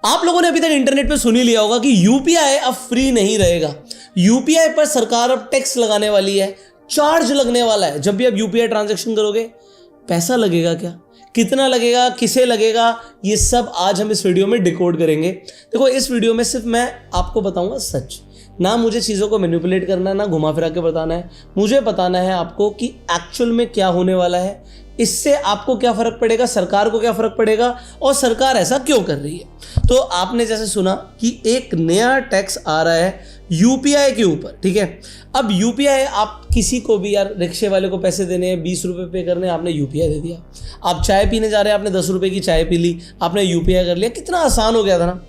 आप लोगों ने अभी तक इंटरनेट पे सुन ही लिया होगा कि यूपीआई अब फ्री नहीं रहेगा। यूपीआई पर सरकार अब टैक्स लगाने वाली है, चार्ज लगने वाला है। जब भी आप यूपीआई ट्रांजैक्शन करोगे पैसा लगेगा क्या, कितना लगेगा, किसे लगेगा, ये सब आज हम इस वीडियो में डिकोड करेंगे। देखो इस वीडियो में सिर्फ मैं आपको बताऊंगा सच, ना मुझे चीज़ों को मैनिपुलेट करना है, ना घुमा फिरा के बताना है। मुझे बताना है आपको कि एक्चुअल में क्या होने वाला है, इससे आपको क्या फ़र्क पड़ेगा, सरकार को क्या फ़र्क पड़ेगा और सरकार ऐसा क्यों कर रही है। तो आपने जैसे सुना कि एक नया टैक्स आ रहा है यूपीआई के ऊपर, ठीक है। अब यूपीआई आप किसी को भी, यार रिक्शे वाले को पैसे देने हैं, 20 रुपये पे करने, आपने यूपीआई दे दिया। आप चाय पीने जा रहे हैं, आपने 10 रुपये की चाय पी ली, आपने यूपीआई कर लिया, कितना आसान हो गया था ना।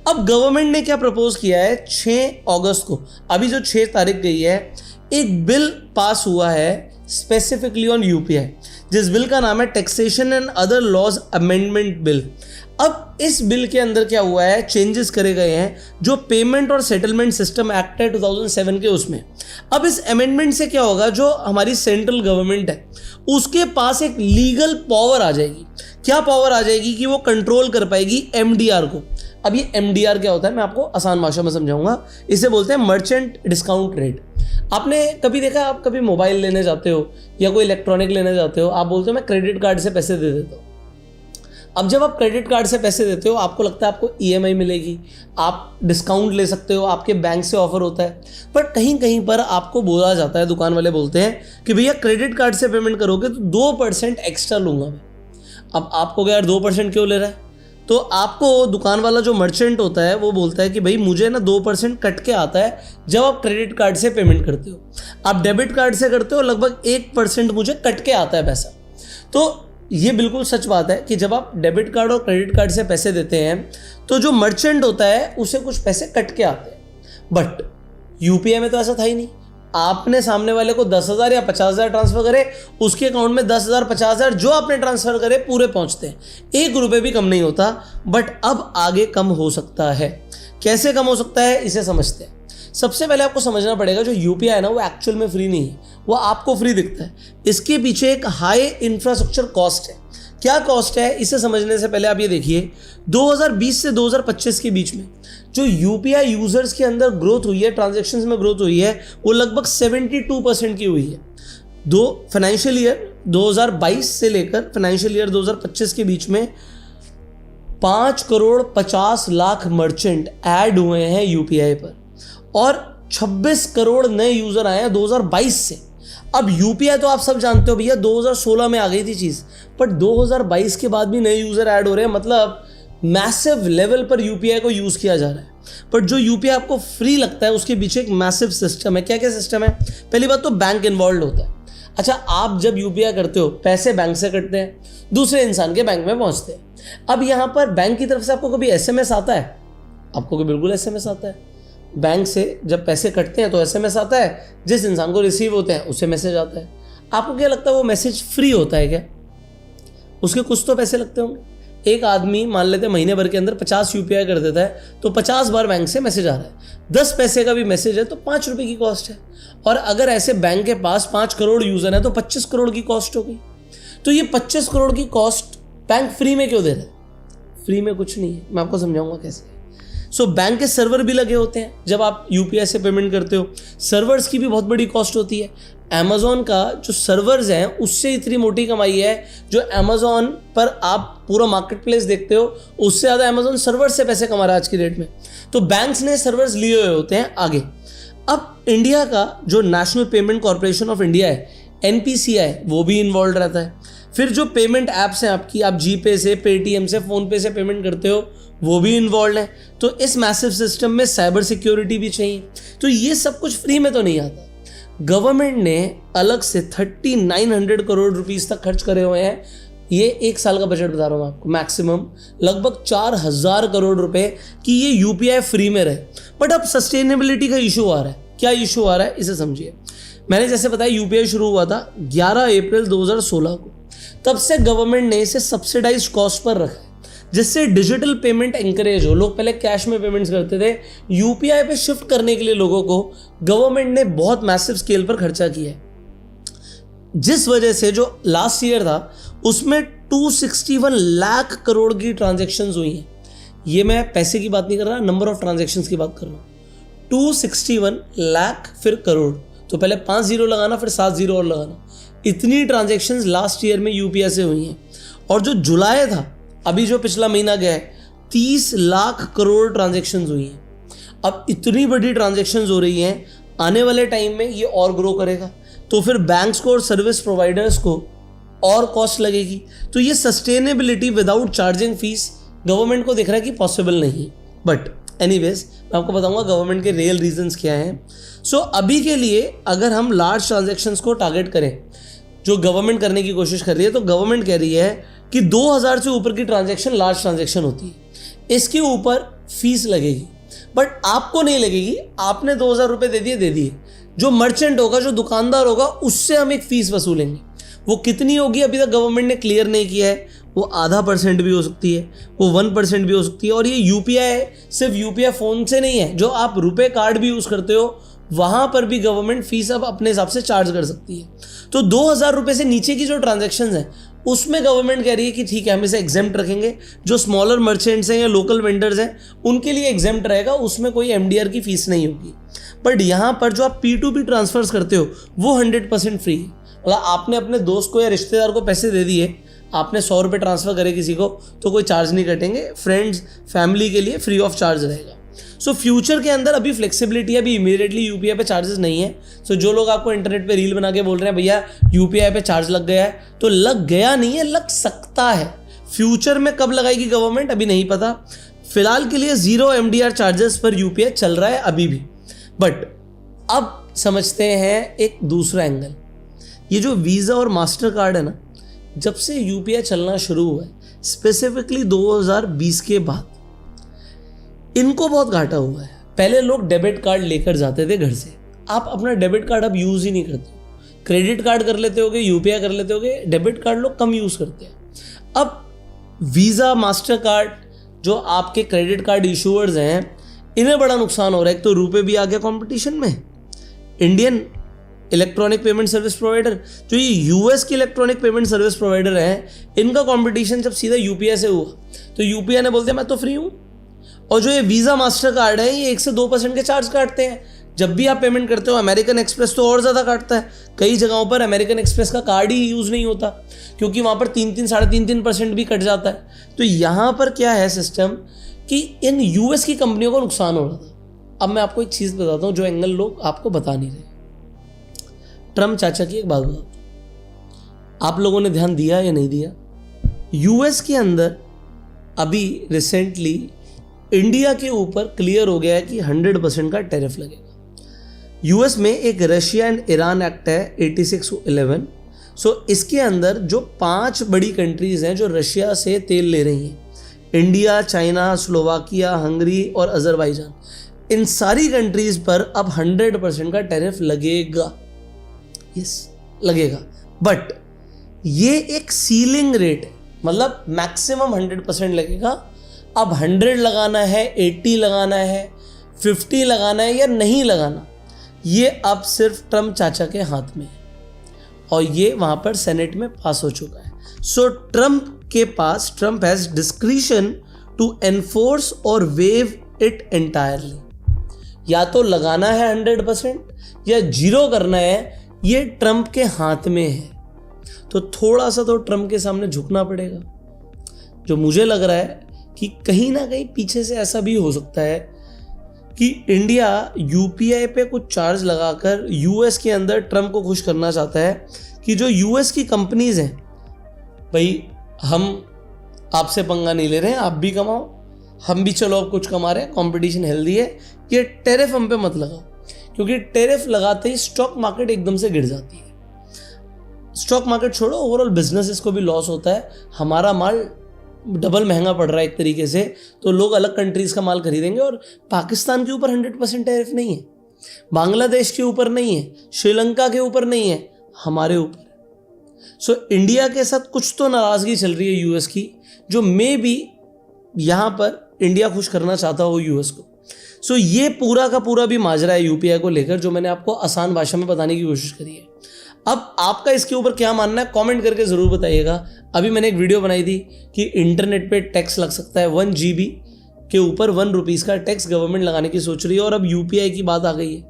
अब गवर्नमेंट ने क्या प्रपोज किया है, 6 अगस्त को, अभी जो 6 तारीख गई है, एक बिल पास हुआ है स्पेसिफिकली ऑन यूपीआई, जिस बिल का नाम है taxation and other laws amendment bill. अब इस बिल के अंदर क्या हुआ है, चेंजेस करे गए हैं जो पेमेंट और सेटलमेंट सिस्टम एक्ट है 2007 के, उसमें। अब इस अमेंडमेंट से क्या होगा, जो हमारी सेंट्रल गवर्नमेंट है उसके पास एक लीगल पावर आ जाएगी। क्या पावर आ जाएगी कि वो कंट्रोल कर पाएगी एमडीआर को। अब ये एमडीआर क्या होता है मैं आपको आसान भाषा में समझाऊंगा। इसे बोलते हैं मर्चेंट डिस्काउंट रेट। आपने कभी देखा, आप कभी मोबाइल लेने जाते हो या कोई इलेक्ट्रॉनिक लेने जाते हो, आप बोलते हो मैं क्रेडिट कार्ड से पैसे दे देता हूँ। अब जब आप क्रेडिट कार्ड से पैसे देते हो, आपको लगता है आपको ईएमआई मिलेगी, आप डिस्काउंट ले सकते हो, आपके बैंक से ऑफर होता है। पर कहीं कहीं पर आपको बोला जाता है, दुकान वाले बोलते हैं कि भैया क्रेडिट कार्ड से पेमेंट करोगे तो 2% एक्स्ट्रा लूंगा मैं। अब आपको यार 2% क्यों ले रहा है, तो आपको दुकान वाला जो मर्चेंट होता है वो बोलता है कि भाई मुझे ना 2% कट के आता है जब आप क्रेडिट कार्ड से पेमेंट करते हो। आप डेबिट कार्ड से करते हो लगभग 1% मुझे कट के आता है पैसा। तो ये बिल्कुल सच बात है कि जब आप डेबिट कार्ड और क्रेडिट कार्ड से पैसे देते हैं तो जो मर्चेंट होता है उसे कुछ पैसे कट के आते हैं। बट यूपीआई में तो ऐसा था ही नहीं। आपने सामने वाले को 10,000 या 50,000 ट्रांसफर करे, उसके अकाउंट में 10,000 50,000 जो आपने ट्रांसफर करे पूरे पहुंचते हैं, 1 रुपये भी कम नहीं होता। बट अब आगे कम हो सकता है। कैसे कम हो सकता है इसे समझते हैं। सबसे पहले आपको समझना पड़ेगा जो यूपीआई है ना, वो एक्चुअल में फ्री नहीं है, वो आपको फ्री दिखता है। इसके पीछे एक हाई इंफ्रास्ट्रक्चर कॉस्ट है। क्या कॉस्ट है इसे समझने से पहले आप ये देखिए, 2020 से 2025 के बीच में जो यूपीआई यूजर्स के अंदर ग्रोथ हुई है, ट्रांजैक्शंस में ग्रोथ हुई है, वो लगभग 72% की हुई है। फाइनेंशियल ईयर 2022 से लेकर फाइनेंशियल ईयर 2025 के बीच में 5,50,00,000 मर्चेंट ऐड हुए हैं यूपीआई पर और 26 करोड़ नए यूजर आए हैं 2022 से। अब यूपीआई तो आप सब जानते हो भैया 2016 में आ गई थी चीज़, बट 2022 के बाद भी नए यूजर ऐड हो रहे हैं, मतलब मैसिव लेवल पर यूपीआई को यूज़ किया जा रहा है। बट जो यूपीआई आपको फ्री लगता है उसके पीछे एक मैसिव सिस्टम है। क्या क्या सिस्टम है, पहली बात तो बैंक इन्वॉल्व होता है। अच्छा, आप जब यूपीआई करते हो पैसे बैंक से कटते हैं, दूसरे इंसान के बैंक में पहुंचते हैं। अब यहाँ पर बैंक की तरफ से आपको कभी एसएमएस आता है? आपको कभी बिल्कुल एसएमएस आता है? बैंक से जब पैसे कटते हैं तो एसएमएस आता है, जिस इंसान को रिसीव होते हैं उसे मैसेज आता है। आपको क्या लगता है वो मैसेज फ्री होता है क्या? उसके कुछ तो पैसे लगते होंगे। एक आदमी मान लेते हैं महीने भर के अंदर 50 यूपीआई कर देता है तो 50 बार बैंक से मैसेज आ रहा है। 10 पैसे का भी मैसेज है तो 5 रुपये की कॉस्ट है। और अगर ऐसे बैंक के पास 5 करोड़ यूजर है तो 25 करोड़ की कॉस्ट हो गई। तो ये 25 करोड़ की कॉस्ट बैंक फ्री में क्यों दे रहा है? फ्री में कुछ नहीं है, मैं आपको समझाऊंगा कैसे। बैंक के सर्वर भी लगे होते हैं जब आप यूपीआई से पेमेंट करते हो। सर्वर्स की भी बहुत बड़ी कॉस्ट होती है। अमेज़ॉन का जो सर्वर्स हैं उससे इतनी मोटी कमाई है, जो अमेज़ॉन पर आप पूरा मार्केट प्लेस देखते हो उससे ज़्यादा अमेज़ॉन सर्वर्स से पैसे कमा रहा है आज की डेट में। तो बैंक्स ने सर्वर्स लिए हुए होते हैं आगे। अब इंडिया का जो national payment corporation of India है, एनपीसीआई, वो भी इन्वॉल्व रहता है। फिर जो पेमेंट ऐप्स हैं आपकी, आप जीपे से, पेटीएम से, फ़ोनपे से पेमेंट करते हो, वो भी इन्वॉल्व है। तो इस मैसिव सिस्टम में साइबर सिक्योरिटी भी चाहिए। तो ये सब कुछ फ्री में तो नहीं आता। गवर्नमेंट ने अलग से 3900 करोड़ रुपीस तक खर्च करे हुए हैं। ये 1 साल का बजट बता रहा हूँ आपको, मैक्सिमम लगभग 4,000 करोड़ रुपए की ये यूपीआई फ्री में रहे। बट अब सस्टेनेबिलिटी का इशू आ रहा है। क्या इशू आ रहा है इसे समझिए। मैंने जैसे बताया यूपीआई शुरू हुआ था 11 अप्रैल 2016 को। तब से गवर्नमेंट ने इसे सब्सिडाइज कॉस्ट पर रखा है, जिससे डिजिटल पेमेंट एंकरेज हो। लोग पहले कैश में पेमेंट्स करते थे, यूपीआई पे शिफ्ट करने के लिए लोगों को गवर्नमेंट ने बहुत मैसिव स्केल पर खर्चा किया है, जिस वजह से जो लास्ट ईयर था उसमें 261 लाख करोड़ की ट्रांजैक्शंस हुई हैं। ये मैं पैसे की बात नहीं कर रहा, नंबर ऑफ ट्रांजैक्शंस की बात कर रहा हूँ। 261 लाख फिर करोड़, तो पहले 5 जीरो लगाना फिर 7 जीरो और लगाना। इतनी ट्रांजैक्शंस लास्ट ईयर में यूपीआई से हुई हैं। और जो जुलाई था, अभी जो पिछला महीना गया है, 30 लाख करोड़ ट्रांजैक्शंस हुई हैं। अब इतनी बड़ी ट्रांजैक्शंस हो रही हैं, आने वाले टाइम में ये और ग्रो करेगा, तो फिर बैंक्स को और सर्विस प्रोवाइडर्स को और कॉस्ट लगेगी। तो ये sustainability without charging fees government को दिख रहा है कि पॉसिबल नहीं। बट एनीवेज मैं आपको बताऊंगा गवर्नमेंट के रियल रीजंस क्या हैं। सो अभी के लिए अगर हम लार्ज ट्रांजैक्शंस को टारगेट करें, जो गवर्नमेंट करने की कोशिश कर रही है, तो गवर्नमेंट कह रही है कि 2000 से ऊपर की ट्रांजैक्शन लार्ज ट्रांजैक्शन होती है, इसके ऊपर फीस लगेगी। बट आपको नहीं लगेगी, आपने 2000 रुपये दे दिए। जो मर्चेंट होगा, जो दुकानदार होगा, उससे हम एक फीस वसूलेंगे। वो कितनी होगी अभी तक गवर्नमेंट ने क्लियर नहीं किया है। वो 0.5% भी हो सकती है, वो 1% भी हो सकती है। और ये यूपीआई सिर्फ यूपीआई फ़ोन से नहीं है, जो आप रुपए कार्ड भी यूज़ करते हो वहाँ पर भी गवर्नमेंट फीस अब अपने हिसाब से चार्ज कर सकती है। तो 2000 रुपये से नीचे की जो ट्रांजैक्शंस हैं उसमें गवर्नमेंट कह रही है कि ठीक है हम इसे एग्जेम्प्ट रखेंगे। जो स्मॉलर मर्चेंट्स हैं या लोकल वेंडर्स हैं उनके लिए एग्जेम्प्ट रहेगा, उसमें कोई एमडीआर की फीस नहीं होगी। बट यहाँ पर जो आप P2P ट्रांसफर्स करते हो वो 100% फ्री है। मतलब आपने अपने दोस्त को या रिश्तेदार को पैसे दे दिए, आपने 100 रुपये ट्रांसफ़र करे किसी को, तो कोई चार्ज नहीं कटेंगे। फ्रेंड्स फैमिली के लिए फ्री ऑफ चार्ज रहेगा। सो फ्यूचर के अंदर अभी फ्लेक्सिबिलिटी है, अभी इमीडिएटली यूपीआई पे चार्जेस नहीं है। सो जो लोग आपको इंटरनेट पे रील बना के बोल रहे हैं भैया यूपीआई पे चार्ज लग गया है, तो लग गया नहीं है, लग सकता है। फ्यूचर में कब लगाएगी गवर्नमेंट अभी नहीं पता। फिलहाल के लिए 0 MDR चार्जेस पर यूपीआई चल रहा है अभी भी। बट अब समझते हैं एक दूसरा एंगल। ये जो वीज़ा और मास्टर कार्ड है ना, जब से यूपीआई चलना शुरू हुआ है, स्पेसिफिकली 2020 के बाद, इनको बहुत घाटा हुआ है। पहले लोग डेबिट कार्ड लेकर जाते थे घर से, आप अपना डेबिट कार्ड अब यूज़ ही नहीं करते। क्रेडिट कार्ड कर लेते होगे, यूपीआई कर लेते होगे, डेबिट कार्ड लोग कम यूज़ करते हैं। अब वीज़ा मास्टर कार्ड जो आपके क्रेडिट कार्ड इशूअर्स हैं, इन्हें बड़ा नुकसान हो रहा है। एक तो रुपए भी आ गया कंपटीशन में। Indian electronic payment service provider, जो ये यूएस के इलेक्ट्रॉनिक पेमेंट सर्विस प्रोवाइडर हैं, इनका कंपटीशन जब सीधा यूपीआई से हुआ तो यूपीआई ने बोल दिया मैं तो फ्री हूँ। और जो ये वीज़ा मास्टर कार्ड है, ये 1 से 2% के चार्ज काटते हैं जब भी आप पेमेंट करते हो। अमेरिकन एक्सप्रेस तो और ज़्यादा काटता है। कई जगहों पर अमेरिकन एक्सप्रेस का कार्ड ही यूज़ नहीं होता, क्योंकि वहाँ पर 3-3, 3.5% भी कट जाता है। तो यहाँ पर क्या है सिस्टम कि इन यूएस की कंपनियों को नुकसान हो रहा था। अब मैं आपको एक चीज़ बताता हूँ जो एंगल लोग आपको बता नहीं रहे। ट्रम्प चाचा की एक बात बताता हूँ, आप लोगों ने ध्यान दिया या नहीं दिया, यूएस के अंदर अभी रिसेंटली इंडिया के ऊपर क्लियर हो गया है कि 100% का टैरिफ लगेगा। यूएस में एक रशिया एंड ईरान एक्ट है 8611। सो इसके अंदर जो 5 बड़ी कंट्रीज़ हैं जो रशिया से तेल ले रही हैं, इंडिया, चाइना, स्लोवाकिया, हंगरी और अजरबैजान, इन सारी कंट्रीज़ पर अब 100% का टैरिफ लगेगा। यस, लगेगा। बट ये एक सीलिंग रेट है, मतलब मैक्सिमम 100% लगेगा। अब 100 लगाना है, 80 लगाना है, 50 लगाना है या नहीं लगाना, ये अब सिर्फ ट्रम्प चाचा के हाथ में है। और ये वहाँ पर सेनेट में पास हो चुका है। So Trump has discretion to enforce और वेव इट एंटायरली। या तो लगाना है 100% या 0 करना है, ये ट्रम्प के हाथ में है। तो थोड़ा सा तो ट्रम्प के सामने झुकना पड़ेगा। जो मुझे लग रहा है कि कहीं ना कहीं पीछे से ऐसा भी हो सकता है कि इंडिया यूपीआई पे कुछ चार्ज लगाकर यूएस के अंदर ट्रम्प को खुश करना चाहता है कि जो यूएस की कंपनीज हैं, भाई हम आपसे पंगा नहीं ले रहे हैं, आप भी कमाओ, हम भी चलो अब कुछ कमा रहे हैं, कंपटीशन हेल्दी है, ये टैरिफ हम पे मत लगाओ। क्योंकि टैरिफ लगाते ही स्टॉक मार्केट एकदम से गिर जाती है। स्टॉक मार्केट छोड़ो, ओवरऑल बिजनेसेस को भी लॉस होता है। हमारा माल डबल महंगा पड़ रहा है एक तरीके से, तो लोग अलग कंट्रीज़ का माल खरीदेंगे। और पाकिस्तान के ऊपर 100% टैरिफ नहीं है, बांग्लादेश के ऊपर नहीं है, श्रीलंका के ऊपर नहीं है, हमारे ऊपर। सो इंडिया के साथ कुछ तो नाराज़गी चल रही है यूएस की, जो मे बी यहाँ पर इंडिया खुश करना चाहता हो यूएस को। सो ये पूरा का पूरा भी माजरा है यूपीआई को लेकर, जो मैंने आपको आसान भाषा में बताने की कोशिश करी है। अब आपका इसके ऊपर क्या मानना है कमेंट करके ज़रूर बताइएगा। अभी मैंने एक वीडियो बनाई थी कि इंटरनेट पे टैक्स लग सकता है 1 GB के ऊपर 1 रुपीज़ का टैक्स गवर्नमेंट लगाने की सोच रही है और अब यूपीआई की बात आ गई है।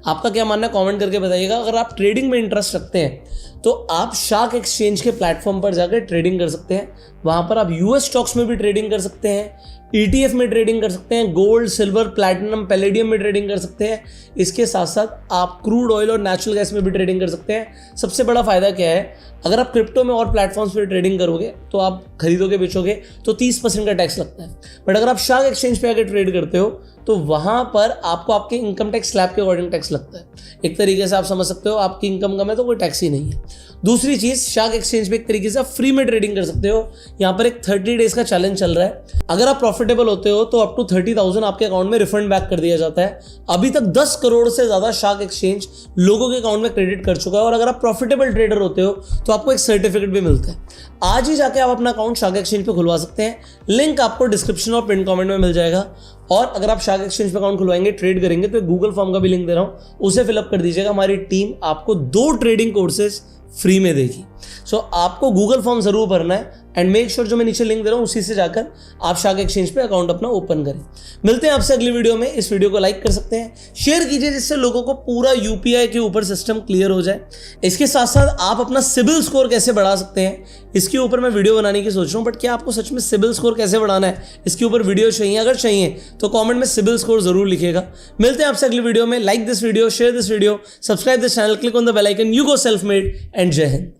आपका क्या मानना है कमेंट करके बताइएगा। अगर आप ट्रेडिंग में इंटरेस्ट रखते हैं तो आप शार्क एक्सचेंज के प्लेटफॉर्म पर जाकर ट्रेडिंग कर सकते हैं। वहाँ पर आप यूएस स्टॉक्स में भी ट्रेडिंग कर सकते हैं, ETF में ट्रेडिंग कर सकते हैं, गोल्ड, सिल्वर, प्लैटिनम, पैलेडियम में ट्रेडिंग कर सकते हैं। इसके साथ साथ आप क्रूड ऑयल और नेचुरल गैस में भी ट्रेडिंग कर सकते हैं। सबसे बड़ा फायदा क्या है, अगर आप क्रिप्टो में और प्लेटफॉर्म्स पर ट्रेडिंग करोगे तो आप खरीदोगे बेचोगे तो 30% का टैक्स लगता है। बट अगर आप शार्क एक्सचेंज पे आकर ट्रेड करते हो तो वहाँ पर आपको आपके इनकम टैक्स स्लैब के अकॉर्डिंग टैक्स लगता है। एक तरीके से आप समझ सकते हो आपकी इनकम कम है तो कोई टैक्स ही नहीं है। दूसरी चीज़, शार्क एक्सचेंज पे एक तरीके से आप फ्री में ट्रेडिंग कर सकते हो। यहाँ पर एक 30 डेज का चैलेंज चल रहा है। अगर आप प्रॉफिटेबल होते हो तो अप टू 30,000 आपके अकाउंट में रिफंड बैक कर दिया जाता है। अभी तक 10 करोड़ से ज़्यादा शार्क एक्सचेंज लोगों के अकाउंट में क्रेडिट कर चुका है। और अगर आप प्रॉफिटेबल ट्रेडर होते हो तो आपको एक सर्टिफिकेट भी मिलता है। आज ही जाके आप अपना अकाउंट शार्क एक्सचेंज पे खुलवा सकते हैं। लिंक आपको डिस्क्रिप्शन और पिन कमेंट में मिल जाएगा। और अगर आप शार्क एक्सचेंज पे अकाउंट खुलवाएंगे, ट्रेड करेंगे, तो गूगल फॉर्म का भी लिंक दे रहा हूं, उसे फिलअप कर दीजिएगा। हमारी टीम आपको 2 ट्रेडिंग कोर्सेज फ्री में देगी। सो आपको गूगल फॉर्म जरूर भरना है एंड मेक श्योर जो मैं नीचे लिंक दे रहा हूं उसी से जाकर आप शार्क एक्सचेंज पे अकाउंट अपना ओपन करें। मिलते हैं आपसे अगली वीडियो में। इस वीडियो को लाइक कर सकते हैं, शेयर कीजिए जिससे लोगों को पूरा यूपीआई के ऊपर सिस्टम क्लियर हो जाए। इसके साथ साथ आप अपना सिबिल स्कोर कैसे बढ़ा सकते हैं इसके ऊपर मैं वीडियो बनाने की सोच रहा हूं। बट क्या आपको सच में सिबिल स्कोर कैसे बढ़ाना है इसके ऊपर वीडियो चाहिए? अगर चाहिए तो कॉमेंट में सिबिल स्कोर जरूर लिखिएगा। मिलते हैं आपसे अगली वीडियो में। Like this video, share this video, subscribe this channel, click on the bell icon. You go self made and जय हिंद।